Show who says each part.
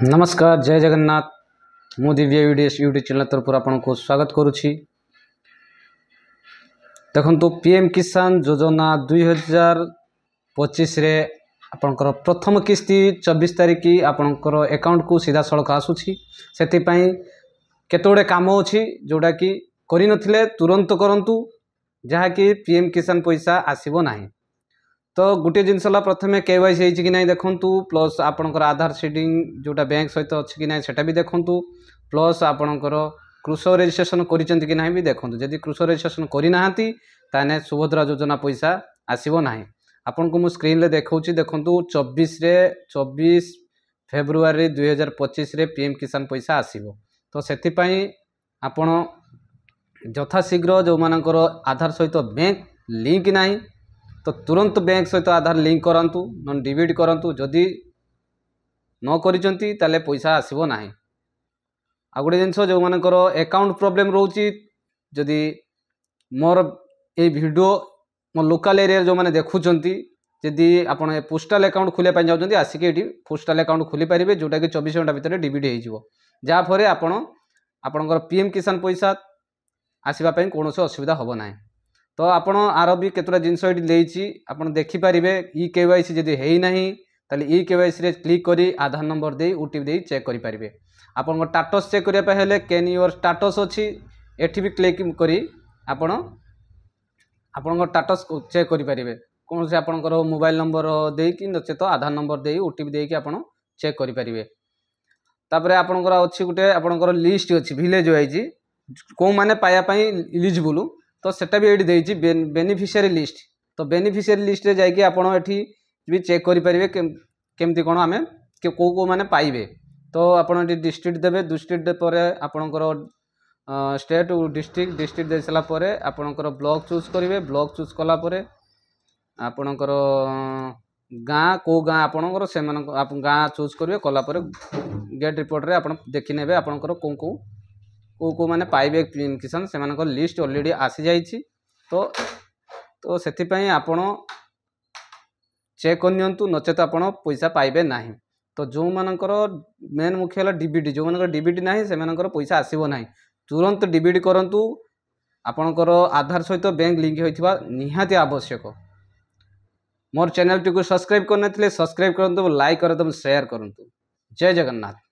Speaker 1: नमस्कार, जय जगन्नाथ। मु दिव्य यूट्यूब चैनल तरफ आपको स्वागत करुछि। देखंतु पीएम किसान योजना 2025 रे आपनकर प्रथम किस्ती 24 तारिख की आपनकर अकाउंट को सीधा सड़क आसुछि। सेति पई केतोडे काम अछि जोडा कि करि नथिले तुरंत करंतु, जहा कि पीएम किसान पैसा आसीबो नाही। तो गोटे जिनसला प्रथमे केवाईसी होइछि कि नहीं देखंतु, प्लस आपनकर आधार सीडिंग जोटा बैंक सहित अछि कि नहीं सेटा भी देखंतु, प्लस आपनकर कृषक रजिस्ट्रेशन करिसेंति कि नहीं भी देखंतु। यदि कृषक रजिस्ट्रेशन करि नाहंती ताने सुभद्रा योजना पैसा आसीबो नाही। आपनको मु स्क्रीन रे देखौछि, देखंतु 24 फेब्रुआरी 2025 रे पीएम किसान पैसा आसीबो। तो सेति पई आपण यथाशीघ्र जो मानकर आधार सहित बैंक लिंक नाही तो तुरंत बैंक सहित आधार लिंक करंतु, नन डिबिट करंतु। जदि न करिसेंति ताले पैसा आसीबो नाही। आ गोटे जिनस जो मानकर अकाउंट प्रॉब्लम रोची, जदि मोर ए वीडियो मो लोकल एरिया जो माने देखुचंती, जदि आपण पोस्टल अकाउंट खोले पाइ जाउचंती आसिके एठी पोस्टल अकाउंट खोली परिबे, जोटा कि 24 घंटा भितर डिबिट हे जिवो। जा फरे आपणकर पीएम किसान पैसा आसीबा पई कोनोसे असुविधा होबो नाही। तो आपण आर भी केतरा जिनस एठी देइछि, आपण देखि परिबे। ई केवाईसी जदि हेइ नाही ताले ई केवाईसी रे क्लिक करी आधार नंबर देई ओटीपी देई चेक करि परिबे। आपण स्टेटस चेक करिया पे हेले कैन योर स्टेटस अछि, एठी भी क्लिक करी आपण स्टेटस चेक करि परिबे। कोन से आपणकर मोबाइल नंबर देई कि नचेत आधार नंबर देई ओटीपी देई कि आपण चेक करि परिबे। तापरे आपणकर अछि गुटे आपणकर लिस्ट अछि, विलेज वाइज को माने पाया पई एलिजिबल, तो सेटा भी एठी देइछि बेनिफिशियरी लिस्ट। तो बेनिफिशियरी लिस्ट रे जाई कि आपण एठी भी चेक करि परिबे केमति कोन आमे के को माने पाइबे। तो आपण एठी डिस्ट्रिक्ट देबे, डिस्ट्रिक्ट परे आपणकर स्टेट डिस्ट्रिक्ट दे सला परे आपणकर ब्लॉक चूज करिवे। ब्लॉक चूज कला परे आपणकर गाँ को गाँ आपणकर सेमान गाँ चूज करिवे। कला परे गेट रिपोर्ट रे आपण देखि नेबे आपणकर को माने पाइबे पीएम किसान, सेमानकर लिस्ट ऑलरेडी आसी जाइछि। तो सेति पई आपण चेक करनियंतु, नचेत आपण पैसा पाइबे नाही। तो जो मानकर मेन मुख्य हला डीबीटी, जो मानकर डीबीटी नाही सेमानकर पैसा आसीबो नाही। तुरंत डीबीटी करंतु। आपणकर आधार सहित बैंक लिंक होइथिबा निहाती आवश्यक। मोर चैनल टी को सब्सक्राइब करनथिले सब्सक्राइब करंतु, लाइक करंतु, शेयर करंतु। जय जगन्नाथ।